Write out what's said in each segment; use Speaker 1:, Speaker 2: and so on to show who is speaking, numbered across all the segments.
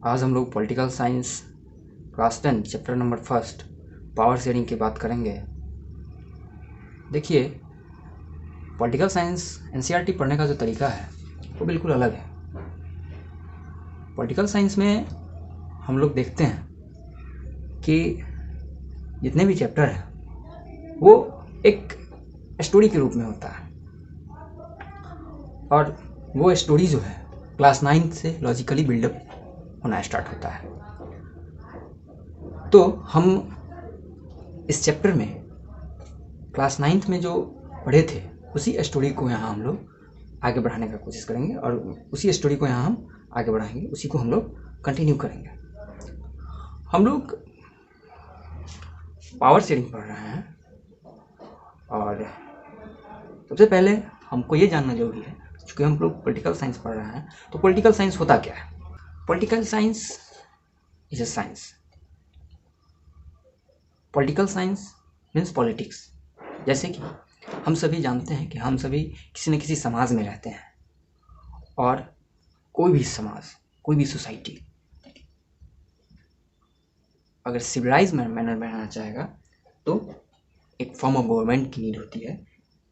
Speaker 1: आज हम लोग political science class 10 chapter number 1 power sharing की बात करेंगे। देखिए, पॉलिटिकल साइंस एनसीईआरटी पढ़ने का जो तरीका है वो बिल्कुल अलग है। पॉलिटिकल साइंस में हम लोग देखते हैं कि जितने भी चैप्टर हैं वो एक स्टोरी के रूप में होता है, और वो स्टोरी जो है क्लास 9 से लॉजिकली बिल्डअप होना स्टार्ट होता है। तो हम इस चैप्टर में क्लास 9th में जो पढ़े थे उसी स्टोरी को यहाँ हम लोग आगे बढ़ाने का कोशिश करेंगे, और उसी स्टोरी को यहाँ हम आगे बढ़ाएंगे, उसी को हम लोग कंटिन्यू करेंगे। हम लोग पावर शेयरिंग पढ़ रहे हैं, और सबसे पहले हमको ये जानना जरूरी है, क्योंकि हम लोग पॉलिटिकल साइंस पढ़ रहे हैं, तो पॉलिटिकल साइंस होता क्या है। Political science is a science. Political science means politics. जैसे कि हम सभी जानते हैं कि हम सभी किसी न किसी समाज में रहते हैं, और कोई भी समाज, कोई भी सोसाइटी अगर सिविलाइज मैनर में रहना चाहेगा तो एक फॉर्म ऑफ गवर्नमेंट की नीड होती है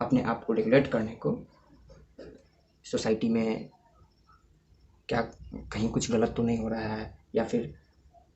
Speaker 1: अपने आप को रेगुलेट करने को। सोसाइटी में क्या कहीं कुछ गलत तो नहीं हो रहा है, या फिर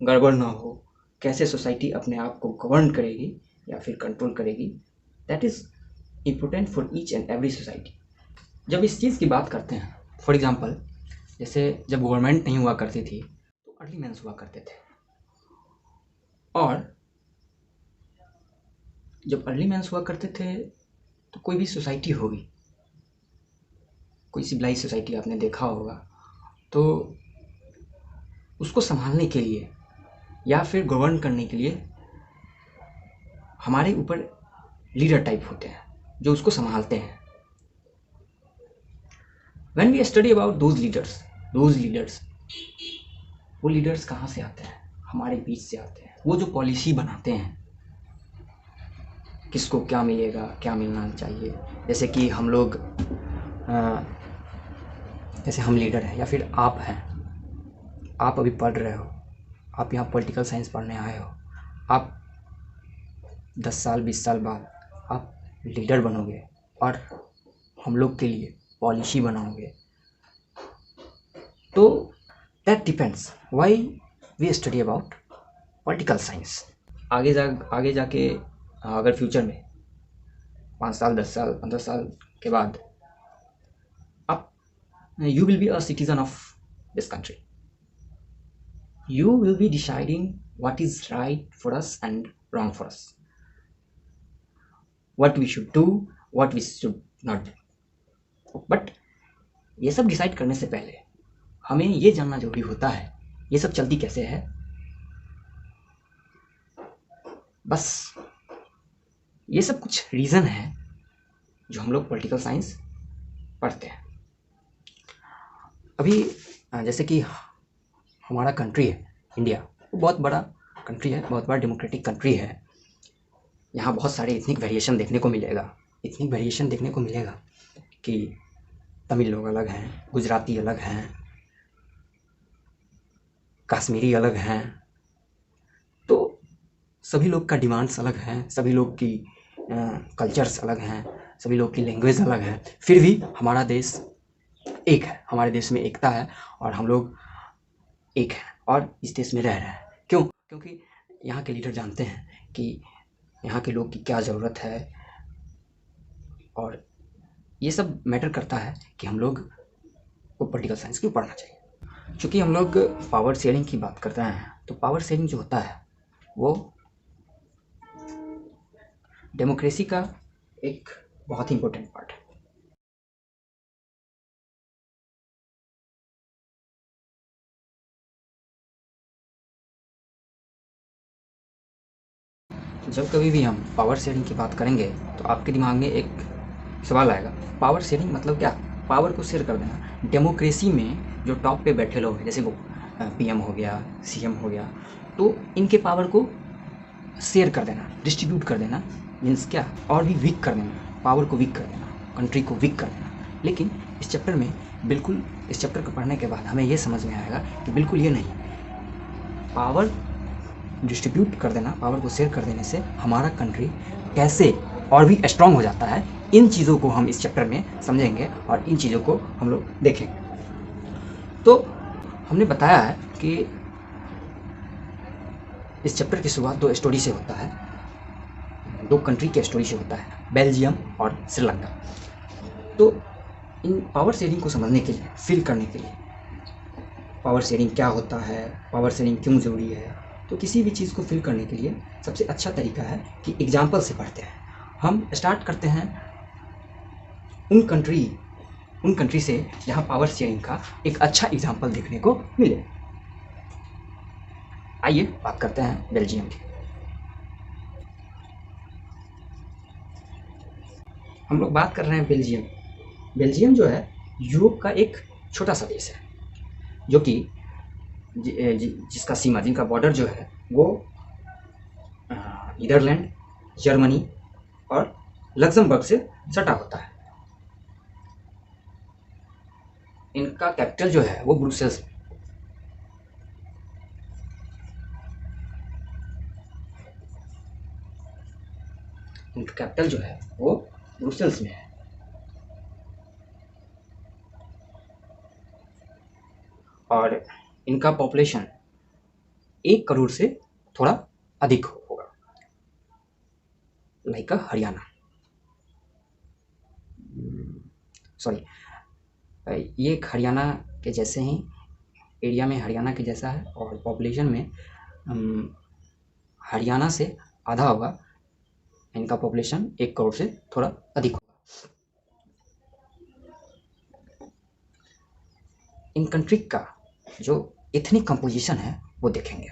Speaker 1: गड़बड़ ना हो, कैसे सोसाइटी अपने आप को गवर्न करेगी या फिर कंट्रोल करेगी, that is important for each and every society. जब इस चीज़ की बात करते हैं, फॉर एग्जांपल जैसे जब गवर्नमेंट नहीं हुआ करती थी तो अर्ली मेंस हुआ करते थे, और जब अर्ली मेंस हुआ करते थे तो कोई भी सोसाइटी होगी, कोई सिविलाइज सोसाइटी आपने देखा होगा, तो उसको संभालने के लिए या फिर गवर्न करने के लिए हमारे ऊपर लीडर टाइप होते हैं जो उसको संभालते हैं। When we study about those leaders, वो लीडर्स कहाँ से आते हैं? हमारे बीच से आते हैं। वो जो पॉलिसी बनाते हैं, किसको क्या मिलेगा, क्या मिलना चाहिए। जैसे कि हम लोग, जैसे हम लीडर हैं या फिर आप हैं, आप अभी पढ़ रहे हो, आप यहाँ पॉलिटिकल साइंस पढ़ने आए हो, आप 10 साल 20 साल बाद आप लीडर बनोगे और हम लोग के लिए पॉलिसी बनाओगे। तो that depends why we study about political science. आगे जाके अगर फ्यूचर में 5 साल 10 साल 15 साल के बाद आप you will be a citizen of this country, you will be deciding what is right for us and wrong for us, what we should do, what we should not do. But ये सब decide करने से पहले हमें ये जानना जरूरी होता है ये सब चलती कैसे है। बस ये सब कुछ रीज़न है जो हम लोग पॉलिटिकल साइंस पढ़ते हैं। अभी जैसे कि हमारा कंट्री है इंडिया, वो बहुत बड़ा कंट्री है, बहुत बड़ा डेमोक्रेटिक कंट्री है। यहाँ बहुत सारे इथनिक वेरिएशन देखने को मिलेगा कि तमिल लोग अलग हैं, गुजराती अलग हैं, कश्मीरी अलग हैं। तो सभी लोग का डिमांड्स अलग हैं, सभी लोग की कल्चर्स अलग हैं, सभी लोग की लैंग्वेज अलग है। फिर भी हमारा देश एक है, हमारे देश में एकता है और हम लोग एक हैं और इस देश में रह रहे हैं। क्यों? क्योंकि यहाँ के लीडर जानते हैं कि यहाँ के लोग की क्या ज़रूरत है, और ये सब मैटर करता है कि हम लोग को पॉलिटिकल साइंस क्यों पढ़ना चाहिए। क्योंकि हम लोग पावर शेयरिंग की बात करते हैं, तो पावर शेयरिंग जो होता है वो डेमोक्रेसी का एक बहुत ही इम्पोर्टेंट पार्ट है। जब कभी भी हम पावर शेयरिंग की बात करेंगे तो आपके दिमाग में एक सवाल आएगा, पावर शेयरिंग मतलब क्या? पावर को शेयर कर देना। डेमोक्रेसी में जो टॉप पे बैठे लोग हैं, जैसे वो पीएम हो गया, सीएम हो गया, तो इनके पावर को शेयर कर देना, डिस्ट्रीब्यूट कर देना, मीन्स क्या? और भी वीक कर देना, पावर को वीक कर देना, कंट्री को वीक कर देना। लेकिन इस चैप्टर को पढ़ने के बाद हमें ये समझ में आएगा कि बिल्कुल ये नहीं। पावर डिस्ट्रीब्यूट कर देना, पावर को शेयर कर देने से हमारा कंट्री कैसे और भी स्ट्रांग हो जाता है, इन चीज़ों को हम इस चैप्टर में समझेंगे और इन चीज़ों को हम लोग देखेंगे। तो हमने बताया है कि इस चैप्टर की शुरुआत दो स्टोरी से होता है, दो कंट्री के स्टोरी से होता है, बेल्जियम और श्रीलंका। तो इन पावर शेयरिंग को समझने के लिए, फील करने के लिए, पावर शेयरिंग क्या होता है, पावर शेयरिंग क्यों ज़रूरी है, तो किसी भी चीज़ को फील करने के लिए सबसे अच्छा तरीका है कि एग्जाम्पल से पढ़ते हैं। हम स्टार्ट करते हैं उन कंट्री से जहाँ पावर शेयरिंग का एक अच्छा एग्जाम्पल देखने को मिले। आइए बात करते हैं बेल्जियम की। हम लोग बात कर रहे हैं बेल्जियम। बेल्जियम जो है यूरोप का एक छोटा सा देश है, जो कि जिसका सीमा, जिनका बॉर्डर जो है वो नीदरलैंड, जर्मनी और लग्जमबर्ग से सटा होता है। इनका कैपिटल जो है वो ब्रुसेल्स, इनका कैपिटल जो है वो ब्रुसेल्स में है। और इनका पॉपुलेशन 1 करोड़ से थोड़ा अधिक होगा, लाइक हरियाणा, सॉरी, ये एक हरियाणा के जैसे ही एरिया में हरियाणा के जैसा है, और पॉपुलेशन में हरियाणा से आधा होगा। इनका पॉपुलेशन 1 करोड़ से थोड़ा अधिक होगा। इन कंट्री का जो एथनिक कंपोजिशन है वो देखेंगे।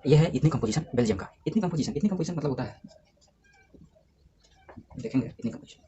Speaker 1: यह है इतनी कंपोजिशन बेल्जियम का। इतनी कंपोजिशन मतलब होता है, देखेंगे इतनी composition.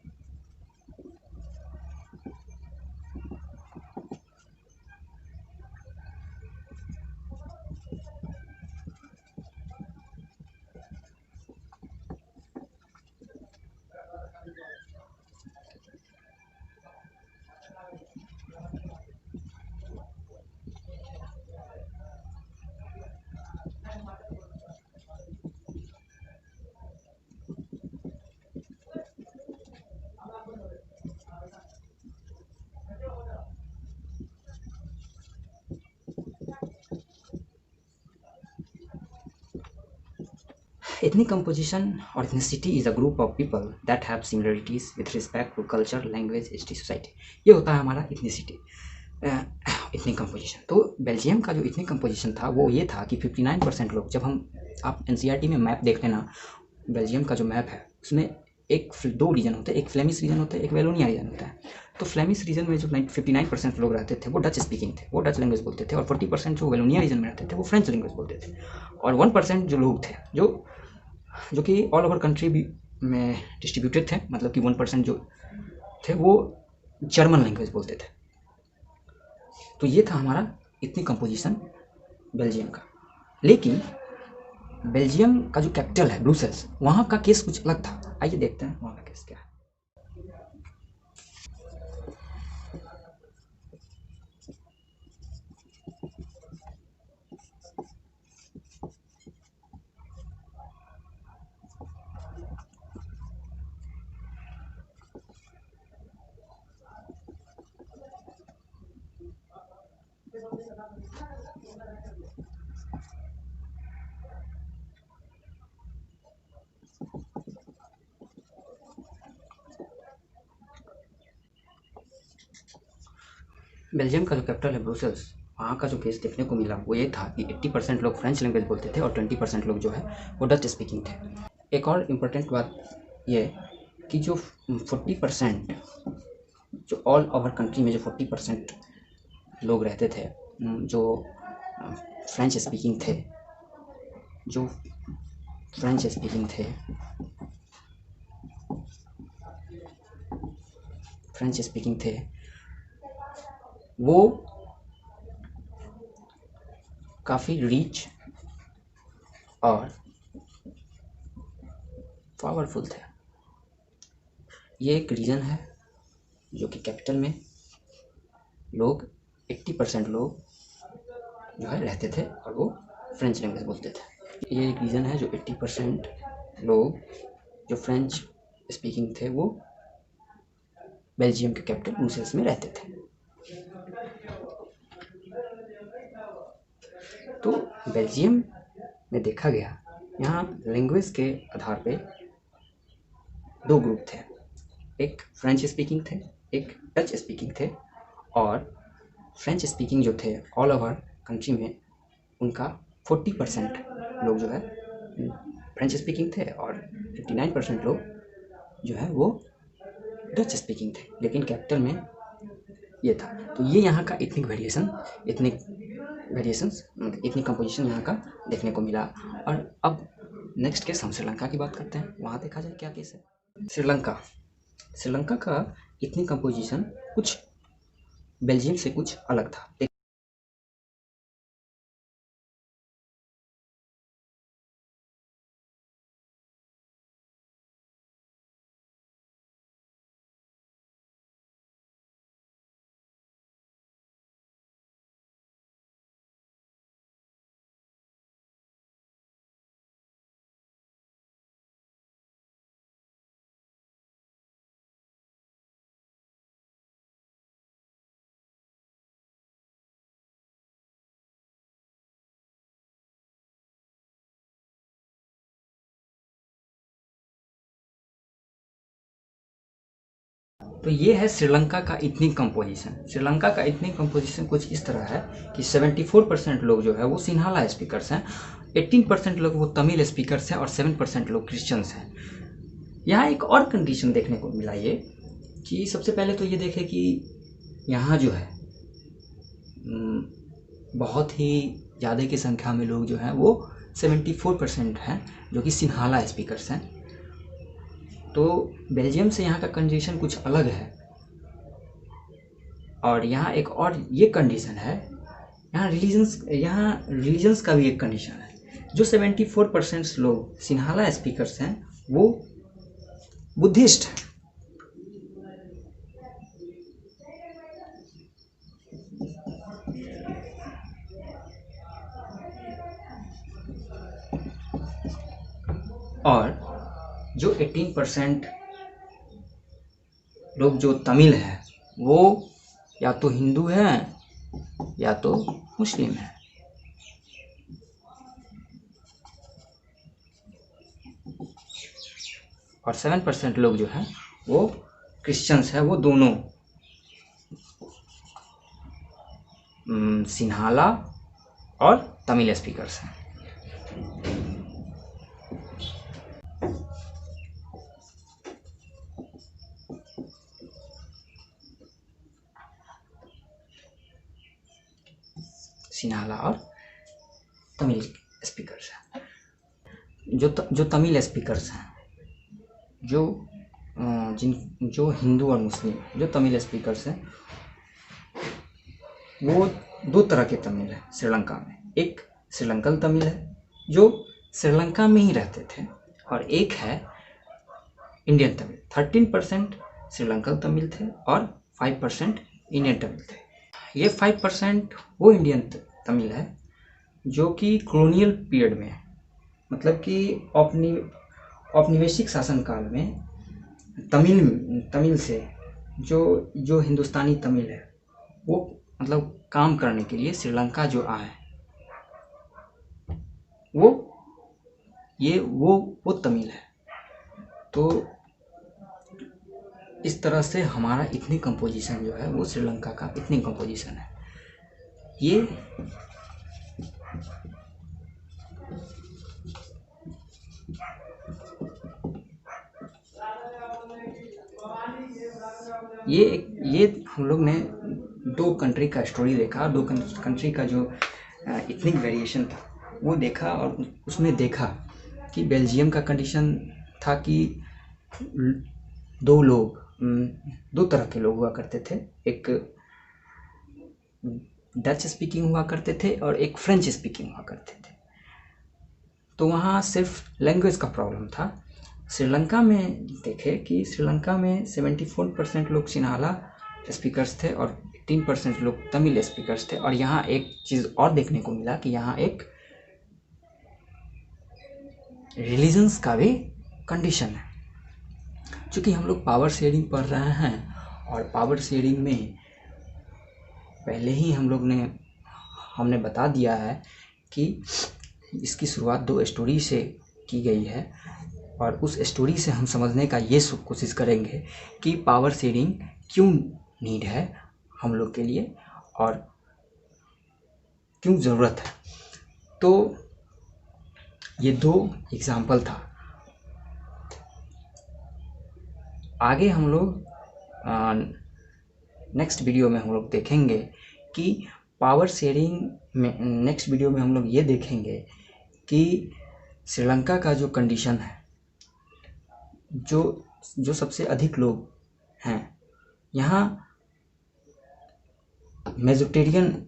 Speaker 1: Ethnic composition or ethnicity is a group of people that have similarities with respect to culture, language, history, society. ये होता है हमारा इथनिसिटी, इथनिक कंपोजिशन। तो बेल्जियम का जो इथनिक कंपोजिशन था वो ये था कि 59% लोग, जब हम आप एनसीईआरटी में मैप देख लेना, बेल्जियम का जो मैप है उसमें दो रीजन होते हैं, एक फ्लेमिश रीजन होता है, एक वेलोनिया रीजन होता है। तो फ्लेमिश रीजन में जो 59% लोग रहते थे वो डच स्पीकिंग थे, वो डच लैंग्वेज बोलते थे, और 40% जो वेलोनिया रीजन में रहते थे वो फ्रेंच लैंग्वेज बोलते थे, और 1% जो लोग थे जो कि ऑल ओवर कंट्री भी में डिस्ट्रीब्यूटेड थे, मतलब कि 1% जो थे वो जर्मन लैंग्वेज बोलते थे। तो ये था हमारा इतनी कंपोजिशन बेल्जियम का। लेकिन बेल्जियम का जो कैपिटल है ब्रुसेल्स, वहाँ का केस कुछ अलग था। आइए देखते हैं वहाँ का केस क्या है। बेल्जियम का जो कैपिटल है ब्रुसेल्स, वहाँ का जो केस देखने को मिला वो ये था कि 80% लोग फ्रेंच लैंग्वेज बोलते थे और 20% लोग जो है वो डच स्पीकिंग थे। एक और इम्पोर्टेंट बात ये कि जो 40%, जो ऑल ओवर कंट्री में जो 40% लोग रहते थे, जो फ्रेंच स्पीकिंग थे, जो फ्रेंच स्पीकिंग थे, फ्रेंच स्पीकिंग थे, वो काफ़ी रिच और पावरफुल थे। ये एक रीज़न है जो कि कैपिटल में लोग 80% लोग जो है रहते थे और वो फ्रेंच लैंग्वेज बोलते थे। ये एक रीज़न है जो 80% लोग जो फ्रेंच स्पीकिंग थे वो बेल्जियम के कैपिटल ब्रुसेल्स में रहते थे। तो बेल्जियम में देखा गया, यहाँ लैंग्वेज के आधार पे दो ग्रुप थे, एक फ्रेंच स्पीकिंग थे, एक डच स्पीकिंग थे। और फ्रेंच स्पीकिंग जो थे ऑल ओवर कंट्री में उनका 40% लोग जो है फ्रेंच स्पीकिंग थे और 59% लोग जो है वो डच स्पीकिंग थे। लेकिन कैपिटल में ये था। तो ये यहाँ का इथनिक वेरिएशंस, इथनिक कंपोजिशन यहाँ का देखने को मिला। और अब नेक्स्ट केस हम श्रीलंका की बात करते हैं, वहाँ देखा जाए क्या केस है। श्रीलंका का इथनिक कंपोजिशन कुछ बेल्जियम से कुछ अलग था। तो ये है श्रीलंका का इथनिक कंपोजिशन। श्रीलंका का इथनिक कंपोजिशन कुछ इस तरह है कि 74% लोग जो है वो सिन्हाला स्पीकर्स हैं, 18% लोग वो तमिल स्पीकर्स हैं और 7% लोग क्रिश्चियंस हैं। यहाँ एक और कंडीशन देखने को मिला ये कि सबसे पहले तो ये देखें कि यहाँ जो है बहुत ही ज़्यादा की संख्या में लोग जो हैं वो 74% हैं जो कि सिन्हाला स्पीकर्स हैं। तो बेल्जियम से यहाँ का कंडीशन कुछ अलग है। और यहाँ एक और ये कंडीशन है, यहाँ रिलीजन्स का भी एक कंडीशन है। जो 74% लोग सिन्हाला स्पीकर्स हैं वो बुद्धिस्ट हैं। और जो 18% लोग जो तमिल हैं वो या तो हिंदू हैं या तो मुस्लिम हैं। और 7% लोग जो हैं वो क्रिश्चियंस हैं, वो दोनों सिन्हाला और तमिल स्पीकर्स हैं। सिन्हाला और तमिल स्पीकर्स हैं। जो तमिल स्पीकर्स हैं, जो हिंदू और मुस्लिम जो तमिल स्पीकर्स हैं वो दो तरह के तमिल हैं श्रीलंका में। एक श्रीलंकन तमिल है जो श्रीलंका में ही रहते थे, और एक है इंडियन तमिल। 13% श्रीलंकन तमिल थे और 5% इंडियन तमिल थे। ये 5% वो इंडियन तमिल है जो कि कॉलोनियल पीरियड में, मतलब कि औपनिवेशिक शासनकाल में तमिल से जो हिंदुस्तानी तमिल है वो मतलब काम करने के लिए श्रीलंका जो आए, वो तमिल है। तो इस तरह से हमारा इतनी कंपोजिशन जो है वो श्रीलंका का इतनी कंपोजिशन है। ये हम लोग ने 2 कंट्री का स्टोरी देखा, 2 कंट्री का जो इतनी वेरिएशन था वो देखा, और उसमें देखा कि बेल्जियम का कंडीशन था कि 2 तरह के लोग हुआ करते थे, एक डच स्पीकिंग हुआ करते थे और एक फ्रेंच स्पीकिंग हुआ करते थे। तो वहाँ सिर्फ लैंग्वेज का प्रॉब्लम था। श्रीलंका में देखे कि श्रीलंका में 74% लोग सिन्हाला स्पीकर्स थे और 18% लोग तमिल स्पीकर्स थे। और यहाँ एक चीज़ और देखने को मिला कि यहाँ एक रिलीजन्स का भी कंडीशन है। चूँकि हम लोग पावर शेयरिंग पढ़ रहे हैं, और पावर शेयरिंग में पहले ही हमने बता दिया है कि इसकी शुरुआत 2 स्टोरी से की गई है, और उस स्टोरी से हम समझने का ये कोशिश करेंगे कि पावर शेयरिंग क्यों नीड है हम लोग के लिए और क्यों ज़रूरत है। तो ये 2 एग्जाम्पल था। आगे हम लोग नेक्स्ट वीडियो में हम लोग देखेंगे कि पावर शेयरिंग में, नेक्स्ट वीडियो में हम लोग ये देखेंगे कि श्रीलंका का जो कंडीशन है, जो सबसे अधिक लोग हैं यहाँ मेजोरिटेरियन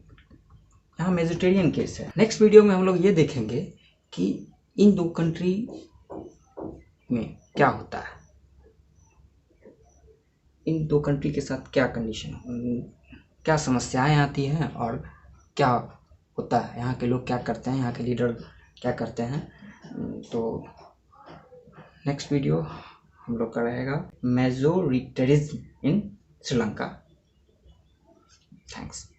Speaker 1: केस है। नेक्स्ट वीडियो में हम लोग ये देखेंगे कि इन 2 कंट्री में क्या होता है, इन 2 कंट्री के साथ क्या कंडीशन, क्या समस्याएं आती हैं और क्या होता है, यहाँ के लोग क्या करते हैं, यहाँ के लीडर क्या करते हैं। तो नेक्स्ट वीडियो हम लोग का रहेगा मेजोरिटेरिज्म इन श्रीलंका। थैंक्स।